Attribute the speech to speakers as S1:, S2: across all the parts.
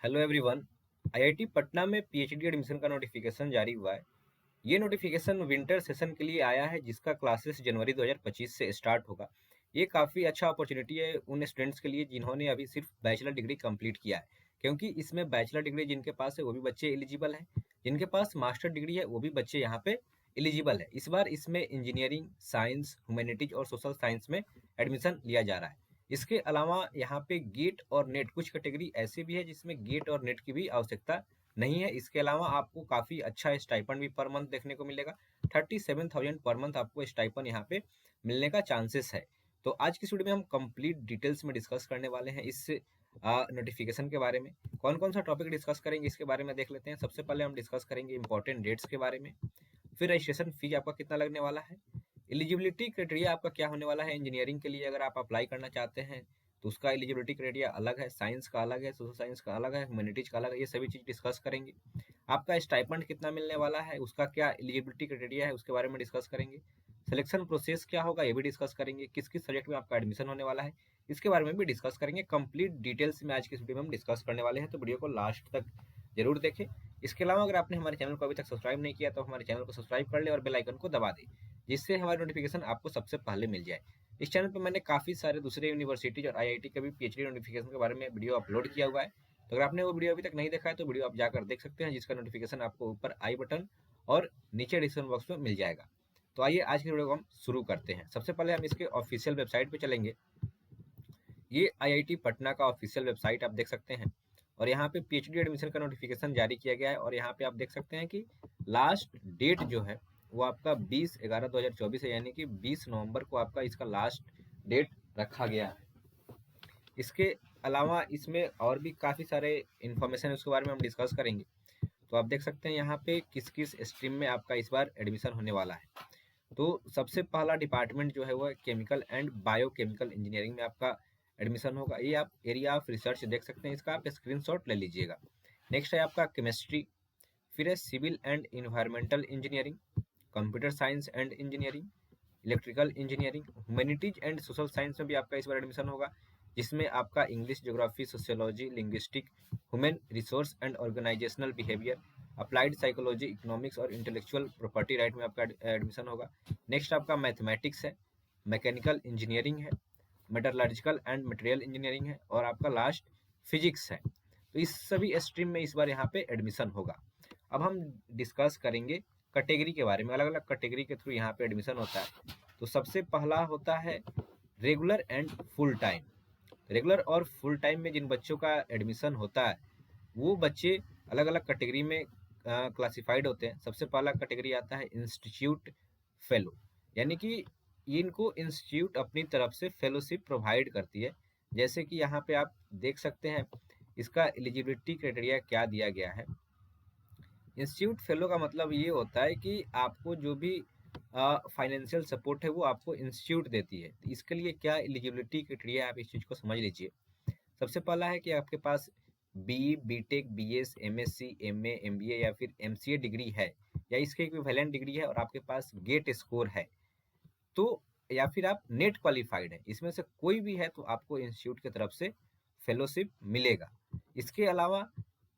S1: Hello everyone. IIT Patna में PhD admission का notification जारी हुआ है। ये नोटिफिकेशन विंटर सेशन के लिए आया है, जिसका क्लासेस जनवरी 2025 से स्टार्ट होगा। ये काफ़ी अच्छा अपॉर्चुनिटी है उन स्टूडेंट्स के लिए जिन्होंने अभी सिर्फ बैचलर डिग्री कंप्लीट किया है, क्योंकि इसमें बैचलर डिग्री जिनके पास है वो भी बच्चे एलिजिबल हैं, जिनके पास मास्टर डिग्री है वो भी बच्चे यहाँ पे एलिजिबल है। इस बार इसमें इंजीनियरिंग, साइंस, ह्यूमैनिटीज और सोशल साइंस में एडमिशन लिया जा रहा है। इसके अलावा यहाँ पे गेट और नेट, कुछ कैटेगरी ऐसे भी है जिसमें गेट और नेट की भी आवश्यकता नहीं है। इसके अलावा आपको काफ़ी अच्छा स्टाइपन भी पर मंथ देखने को मिलेगा। 37,000 पर मंथ आपको स्टाइपन यहाँ पे मिलने का चांसेस है। तो आज की वीडियो में हम कंप्लीट डिटेल्स में डिस्कस करने वाले हैं इस नोटिफिकेशन के बारे में। कौन कौन सा टॉपिक डिस्कस करेंगे इसके बारे में देख लेते हैं। सबसे पहले हम डिस्कस करेंगे इंपॉर्टेंट डेट्स के बारे में, फिर रजिस्ट्रेशन फीस आपका कितना लगने वाला है, एलिजिबिलिटी क्राइटेरिया आपका क्या होने वाला है। इंजीनियरिंग के लिए अगर आप अप्लाई करना चाहते हैं तो उसका एलिजिबिलिटी क्राइटेरिया अलग है, साइंस का अलग है, सोशल साइंस का अलग है, ह्यूमैनिटीज का अलग है। ये सभी चीज़ डिस्कस करेंगे। आपका स्टाइपेंड कितना मिलने वाला है, उसका क्या एलिजिबिलिटी क्राइटेरिया है, उसके बारे में डिस्कस करेंगे। सिलेक्शन प्रोसेस क्या होगा ये भी डिस्कस करेंगे। किस किस सब्जेक्ट में आपका एडमिशन होने वाला है इसके बारे में भी डिस्कस करेंगे। कंप्लीट डिटेल्स में आज की इस वीडियो में हम डिस्कस करने वाले हैं, तो वीडियो को लास्ट तक जरूर देखें। इसके अलावा अगर आपने हमारे चैनल को अभी तक सब्सक्राइब नहीं किया तो हमारे चैनल को सब्सक्राइब कर ले और बेल आइकन को दबा दें, जिससे हमारी नोटिफिकेशन आपको सबसे पहले मिल जाए। इस चैनल पर मैंने काफ़ी सारे दूसरे यूनिवर्सिटीज और आईआईटी के भी पीएचडी नोटिफिकेशन के बारे में वीडियो अपलोड किया हुआ है। तो अगर आपने वो वीडियो अभी तक नहीं देखा है तो वीडियो आप जाकर देख सकते हैं, जिसका नोटिफिकेशन आपको ऊपर आई बटन और नीचे डिस्क्रिप्शन बॉक्स में मिल जाएगा। तो आइए आज की वीडियो को हम शुरू करते हैं। सबसे पहले हम इसके ऑफिशियल वेबसाइट पे चलेंगे। ये आईआईटी पटना का ऑफिशियल वेबसाइट आप देख सकते हैं, और यहाँ पे पीएचडी एडमिशन का नोटिफिकेशन जारी किया गया है। और यहाँ पे आप देख सकते हैं कि लास्ट डेट जो है वो आपका 20/11/2024 है, यानी कि 20 नवंबर को आपका इसका लास्ट डेट रखा गया है। इसके अलावा इसमें और भी काफ़ी सारे इन्फॉर्मेशन है, उसके बारे में हम डिस्कस करेंगे। तो आप देख सकते हैं यहाँ पे किस किस स्ट्रीम में आपका इस बार एडमिशन होने वाला है। तो सबसे पहला डिपार्टमेंट जो है वो केमिकल एंड बायोकेमिकल इंजीनियरिंग में आपका एडमिशन होगा। ये आप एरिया ऑफ रिसर्च देख सकते हैं, इसका आप स्क्रीनशॉट ले लीजिएगा। नेक्स्ट है आपका केमिस्ट्री, फिर है civil and environmental engineering, computer science and engineering, electrical engineering, humanities and social science में भी आपका इस बार एडमिशन होगा, जिसमें आपका English, geography, sociology, linguistic, human resource and organisational behaviour, applied psychology, economics और इंटेलेक्चुअल प्रॉपर्टी राइट में आपका एडमिशन होगा। नेक्स्ट आपका मैथमेटिक्स है, मैकेनिकल इंजीनियरिंग है, मेटलर्जिकल एंड मटेरियल इंजीनियरिंग है, और आपका लास्ट फिजिक्स है। तो इस सभी स्ट्रीम में इस बार यहाँ पे एडमिशन होगा। अब हम डिस्कस करेंगे कैटेगरी के बारे में। अलग अलग कैटेगरी के थ्रू यहाँ पे एडमिशन होता है। तो सबसे पहला होता है regular and full time. Regular और फुल टाइम में जिन बच्चों का एडमिशन होता है वो बच्चे अलग अलग कैटेगरी में क्लासिफाइड होते हैं। सबसे पहला कैटेगरी आता है इंस्टीट्यूट फेलो, यानी कि इनको इंस्टीट्यूट अपनी तरफ से फेलोशिप प्रोवाइड करती है। जैसे कि यहाँ पे आप देख सकते हैं इसका एलिजिबिलिटी क्राइटेरिया क्या दिया गया है। इंस्टीट्यूट फेलो का मतलब ये होता है कि आपको जो भी फाइनेंशियल सपोर्ट है वो आपको इंस्टीट्यूट देती है। तो इसके लिए क्या एलिजिबिलिटी क्राइटेरिया, आप इस चीज़ को समझ लीजिए। सबसे पहला है कि आपके पास B, BTech, BS, MSc, MA, MBA या फिर एमसीए डिग्री है, या इसके इक्विवेलेंट डिग्री है, और आपके पास गेट स्कोर है, तो या फिर आप नेट क्वालिफाइड है, इसमें से कोई भी है तो आपको इंस्टीट्यूट की तरफ से फेलोशिप मिलेगा। इसके अलावा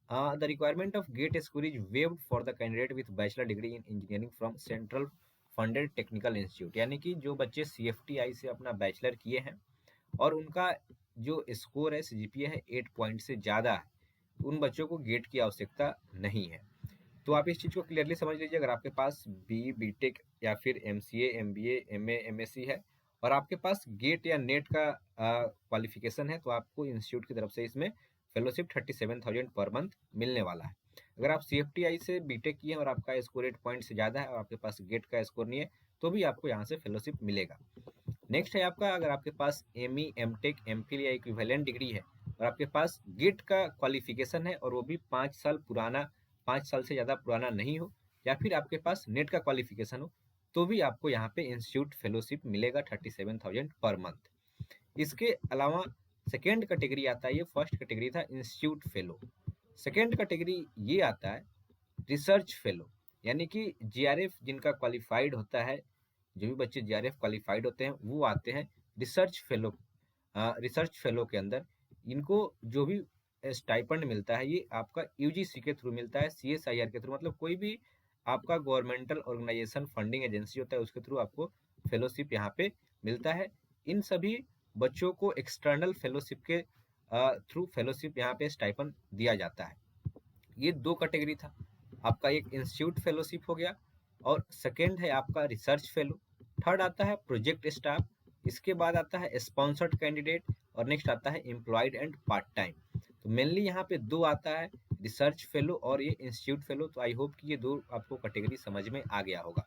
S1: the requirement of GATE score is waived for the candidate with bachelor degree in engineering from central funded technical institute, यानी कि जो बच्चे सीएफटीआई से अपना बैचलर किए हैं और उनका जो स्कोर है, सीजीपीए है 8 पॉइंट से ज़्यादा है, तो उन बच्चों को गेट की आवश्यकता नहीं है। तो आप इस चीज़ को क्लियरली समझ लीजिए। अगर आपके पास बी, बीटेक या फिर एमसीए, एमबीए, एमए, एमएससी है और आपके पास गेट या नेट का क्वालिफिकेशन है, तो आपको इंस्टीट्यूट की तरफ से इसमें फेलोशिप 37,000 पर मंथ मिलने वाला है। अगर आप सीएफटीआई से बीटेक किए हैं और आपका स्कोर 8 पॉइंट से ज़्यादा है और आपके पास गेट का स्कोर नहीं है, तो भी आपको यहाँ से फेलोशिप मिलेगा। नेक्स्ट है आपका, अगर आपके पास एमई, एमटेक, एमफिल या इक्विवेलेंट डिग्री है और आपके पास गेट का क्वालिफिकेशन है और वो भी 5 साल पुराना, 5 साल से ज़्यादा पुराना नहीं हो, या फिर आपके पास नेट का क्वालिफिकेशन हो, तो भी आपको यहाँ पे इंस्टीट्यूट फेलोशिप मिलेगा 37,000 पर मंथ। इसके अलावा सेकेंड कैटेगरी आता है, ये फर्स्ट कैटेगरी था इंस्टीट्यूट फेलो। सेकेंड कैटेगरी ये आता है रिसर्च फेलो, यानी कि जीआरएफ जिनका क्वालिफाइड होता है, जो भी बच्चे जीआरएफ क्वालिफाइड होते हैं वो आते हैं रिसर्च फेलो। रिसर्च फेलो के अंदर इनको जो भी स्टाइपेंड मिलता है ये आपका यूजीसी के थ्रू मिलता है, सीएसआईआर के थ्रू, मतलब कोई भी आपका गवर्नमेंटल ऑर्गेनाइजेशन फंडिंग एजेंसी होता है उसके थ्रू आपको फेलोशिप यहाँ पे मिलता है। इन सभी बच्चों को एक्सटर्नल फेलोशिप के थ्रू फेलोशिप यहाँ पे स्टाइपेंड दिया जाता है। ये दो कैटेगरी था, आपका एक इंस्टीट्यूट फेलोशिप हो गया और सेकेंड है आपका रिसर्च फेलो, थर्ड आता है प्रोजेक्ट स्टाफ, इसके बाद आता है स्पॉन्सर्ड कैंडिडेट और नेक्स्ट आता है एम्प्लॉयड एंड पार्ट टाइम। तो मेनली यहाँ पे दो आता है, रिसर्च फेलो और ये इंस्टीट्यूट फेलो। तो आई होप कि ये दो आपको कैटेगरी समझ में आ गया होगा।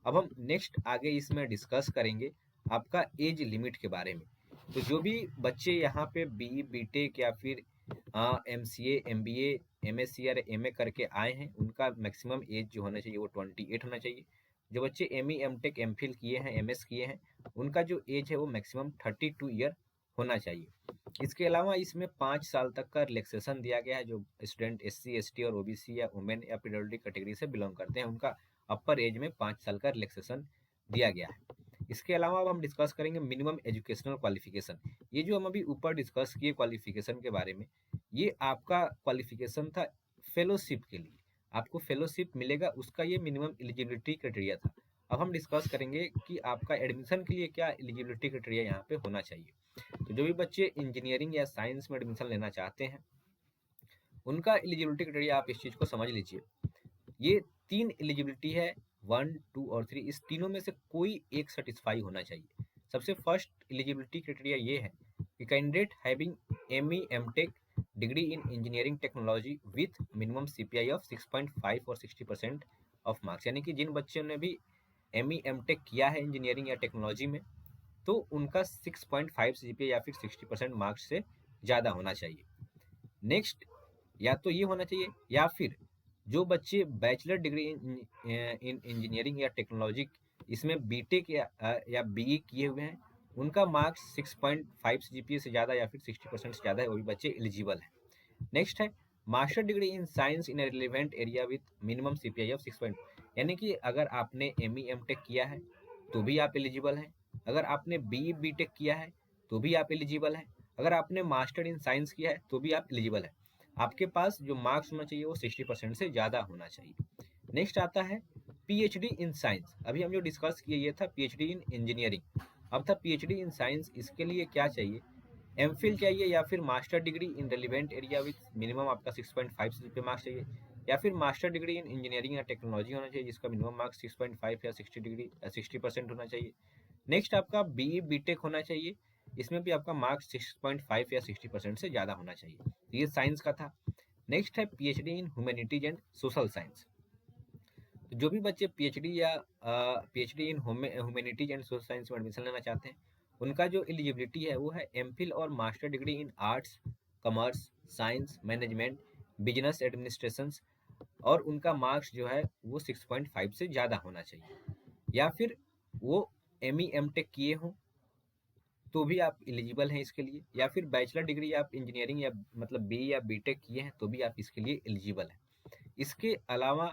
S1: अब हम नेक्स्ट आगे इसमें डिस्कस करेंगे आपका एज लिमिट के बारे में। तो जो भी बच्चे यहाँ पे बी बीटेक या फिर एमसीए एमबीए एमएससी या एमए करके आए हैं उनका मैक्सिमम एज जो होना चाहिए वो 28 होना चाहिए। जो बच्चे एमई एमटेक एमफिल किए हैं एमएस किए हैं उनका जो एज है वो मैक्सिमम 32 ईयर होना चाहिए। इसके अलावा इसमें 5 साल तक का रिलैक्सेशन दिया गया है। जो स्टूडेंट एससी एसटी और ओबीसी या वुमेन या पीडब्ल्यूडी कैटेगरी से बिलोंग करते हैं उनका अपर एज में 5 साल का रिलैक्सेशन दिया गया है। इसके अलावा अब हम डिस्कस करेंगे मिनिमम एजुकेशनल क्वालिफिकेशन। ये जो हम अभी ऊपर डिस्कस किए क्वालिफिकेशन के बारे में, ये आपका क्वालिफिकेशन था फेलोशिप के लिए, आपको फेलोशिप मिलेगा उसका ये मिनिमम एलिजिबिलिटी क्राइटेरिया था। अब हम डिस्कस करेंगे कि आपका एडमिशन के लिए क्या एलिजिबिलिटी क्राइटेरिया यहाँ पे होना चाहिए। तो जो भी बच्चे इंजीनियरिंग या साइंस में एडमिशन लेना चाहते हैं उनका एलिजिबिलिटी क्राइटेरिया आप इस चीज़ को समझ लीजिए। ये 3 एलिजिबिलिटी है, 1, 2 और 3, इस तीनों में से कोई एक सेटिस्फाई होना चाहिए। सबसे फर्स्ट एलिजिबिलिटी क्राइटेरिया ये है कि candidate having ME MTech degree in engineering technology with minimum CPI of 6.5 और 60% ऑफ मार्क्स। यानी कि जिन बच्चों ने भी एमई एमटेक किया है इंजीनियरिंग या टेक्नोलॉजी में तो उनका 6.5 सीपीआई या फिर 60% मार्क्स से ज़्यादा होना चाहिए। नेक्स्ट, या तो ये होना चाहिए या फिर जो बच्चे बैचलर डिग्री इन इंजीनियरिंग या टेक्नोलॉजी इसमें बीटेक या बीई किए हुए हैं उनका मार्क्स 6.5 जीपीए से ज़्यादा या फिर 60% से ज़्यादा है, वो भी बच्चे एलिजिबल हैं। नेक्स्ट है master degree in science in relevant area with minimum CPI of 6 यानी कि अगर आपने एमई एमटेक किया है तो भी आप एलिजिबल हैं, अगर आपने बीई बीटेक किया है तो भी आप एलिजिबल हैं, अगर आपने मास्टर इन साइंस किया है तो भी आप एलिजिबल हैं। आपके पास जो मार्क्स होना चाहिए वो 60% से ज़्यादा होना चाहिए। नेक्स्ट आता है पीएचडी इन साइंस। अभी हम जो डिस्कस किए ये था पीएचडी इन इंजीनियरिंग, अब था पीएचडी इन साइंस। इसके लिए क्या चाहिए, एमफिल चाहिए या फिर master degree in relevant area with minimum आपका 6.5 पे मार्क्स चाहिए, या फिर मास्टर डिग्री इन इंजीनियरिंग या टेक्नोलॉजी होना चाहिए जिसका मिनिमम मार्क्स 6.5 या 60% होना चाहिए। नेक्स्ट आपका बीई बीटेक होना चाहिए, इसमें भी आपका मार्क्स 6.5 या 60% से ज़्यादा होना चाहिए। ये साइंस का था। नेक्स्ट है PhD in humanities and social science. तो जो भी बच्चे पीएचडी या PhD in humanities and social science में एडमिशन लेना चाहते हैं उनका जो एलिजिबिलिटी है वो है एमफिल और master degree in arts commerce science management business administration और उनका मार्क्स जो है वो 6.5 से ज़्यादा होना चाहिए, या फिर वो एमई एमटेक किए हों तो भी आप एलिजिबल हैं इसके लिए, या फिर बैचलर डिग्री आप इंजीनियरिंग या मतलब बी या बीटेक किए हैं तो भी आप इसके लिए एलिजिबल हैं। इसके अलावा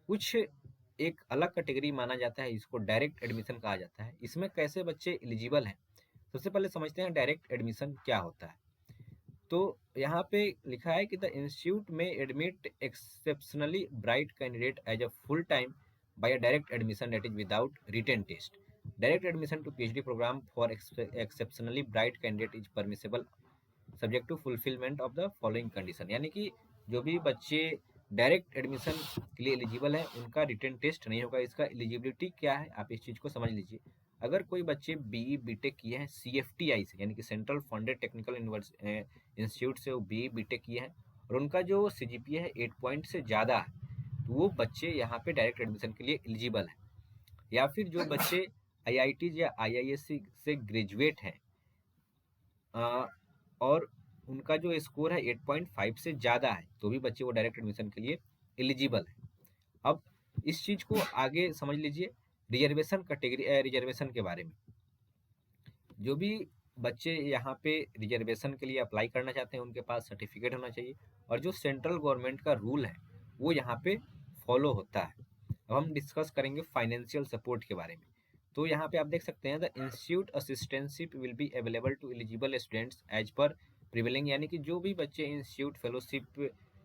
S1: कुछ एक अलग कैटेगरी माना जाता है, इसको डायरेक्ट एडमिशन कहा जाता है। इसमें कैसे बच्चे एलिजिबल हैं, सबसे पहले समझते हैं डायरेक्ट एडमिशन क्या होता है। तो यहाँ पे लिखा है कि द इंस्टीट्यूट में admit exceptionally bright candidate as a full time by a direct admission that is without written test. Direct admission to PhD programme for exceptionally bright candidate is permissible subject to fulfilment of the following condition. यानी कि जो भी बच्चे direct admission के लिए eligible है उनका written test नहीं होगा। इसका एलिजिबिलिटी क्या है आप इस चीज़ को समझ लीजिए। अगर कोई बच्चे बीई बीटेक किए हैं सीएफटीआई से यानी कि सेंट्रल फंडेड टेक्निकल इंस्टीट्यूट से वो बीई बीटेक किए हैं और उनका जो सीजीपीए है 8 पॉइंट से ज़्यादा है तो वो बच्चे यहाँ पे डायरेक्ट एडमिशन के लिए एलिजिबल हैं। या फिर जो बच्चे आईआईटी या आईआईएससी से ग्रेजुएट हैं और उनका जो स्कोर है 8.5 से ज़्यादा है तो भी बच्चे वो डायरेक्ट एडमिशन के लिए एलिजिबल है। अब इस चीज़ को आगे समझ लीजिए रिजर्वेशन कैटेगरी रिजर्वेशन के बारे में। जो भी बच्चे यहाँ पे रिजर्वेशन के लिए अप्लाई करना चाहते हैं उनके पास सर्टिफिकेट होना चाहिए और जो सेंट्रल गवर्नमेंट का रूल है वो यहाँ पे फॉलो होता है। अब हम डिस्कस करेंगे फाइनेंशियल सपोर्ट के बारे में। तो यहाँ पे आप देख सकते हैं the institute assistantship will be available to eligible students as per prevailing यानी कि जो भी बच्चे इंस्टीट्यूट फेलोशिप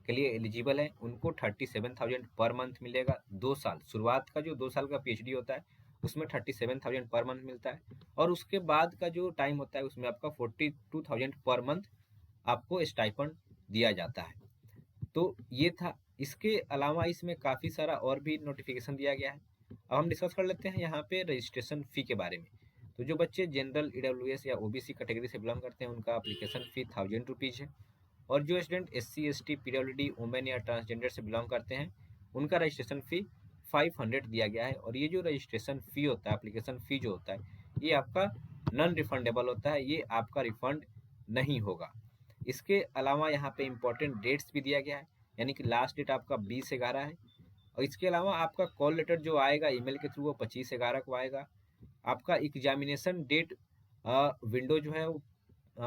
S1: के लिए एलिजिबल हैं उनको 37,000 पर मंथ मिलेगा। 2 साल शुरुआत का जो 2 साल का पीएचडी होता है उसमें 37,000 पर मंथ मिलता है, और उसके बाद का जो टाइम होता है उसमें आपका 42,000 पर मंथ आपको स्टाइपेंड दिया जाता है। तो ये था। इसके अलावा इसमें काफ़ी सारा और भी नोटिफिकेशन दिया गया है। अब हम डिस्कस कर लेते हैं यहाँ पे रजिस्ट्रेशन फ़ी के बारे में। तो जो बच्चे जनरल, ईडब्ल्यूएस या ओबीसी कैटेगरी से बिलोंग करते हैं उनका एप्लीकेशन फ़ी 1000 रुपीज़ है, और जो student SC, ST, PWD, women या ट्रांसजेंडर से बिलोंग करते हैं उनका रजिस्ट्रेशन फ़ी 500 दिया गया है। और ये जो रजिस्ट्रेशन फ़ी होता है, एप्लीकेशन फ़ी जो होता है, ये आपका नॉन रिफंडेबल होता है, ये आपका रिफंड नहीं होगा। इसके अलावा यहाँ पे इम्पोर्टेंट डेट्स भी दिया गया है, यानी कि लास्ट डेट आपका 20/11 है, और इसके अलावा आपका कॉल लेटर जो आएगा ईमेल के थ्रू वो 25/11 को आएगा। आपका एग्जामिनेशन डेट विंडो जो है वो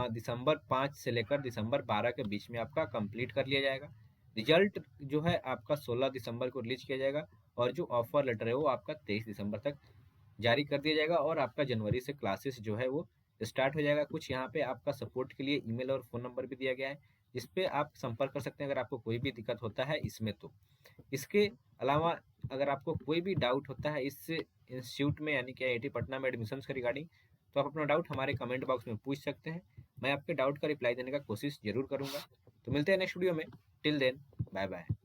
S1: दिसंबर 5 से लेकर दिसंबर 12 के बीच में आपका कंप्लीट कर लिया जाएगा। रिजल्ट जो है आपका 16 दिसंबर को रिलीज किया जाएगा, और जो ऑफर लेटर है वो आपका 23 दिसंबर तक जारी कर दिया जाएगा, और आपका जनवरी से क्लासेस जो है वो स्टार्ट हो जाएगा। कुछ यहाँ पे आपका सपोर्ट के लिए ईमेल और फ़ोन नंबर भी दिया गया है, जिस पे आप संपर्क कर सकते हैं अगर आपको कोई भी दिक्कत होता है इसमें। तो इसके अलावा अगर आपको कोई भी डाउट होता है इस इंस्टीट्यूट में यानी कि आईआईटी पटना में एडमिशन्स के रिगार्डिंग, तो आप अपना डाउट हमारे कमेंट बॉक्स में पूछ सकते हैं। मैं आपके डाउट का रिप्लाई देने का कोशिश ज़रूर करूँगा। तो मिलते हैं नेक्स्ट वीडियो में। Till then, bye bye.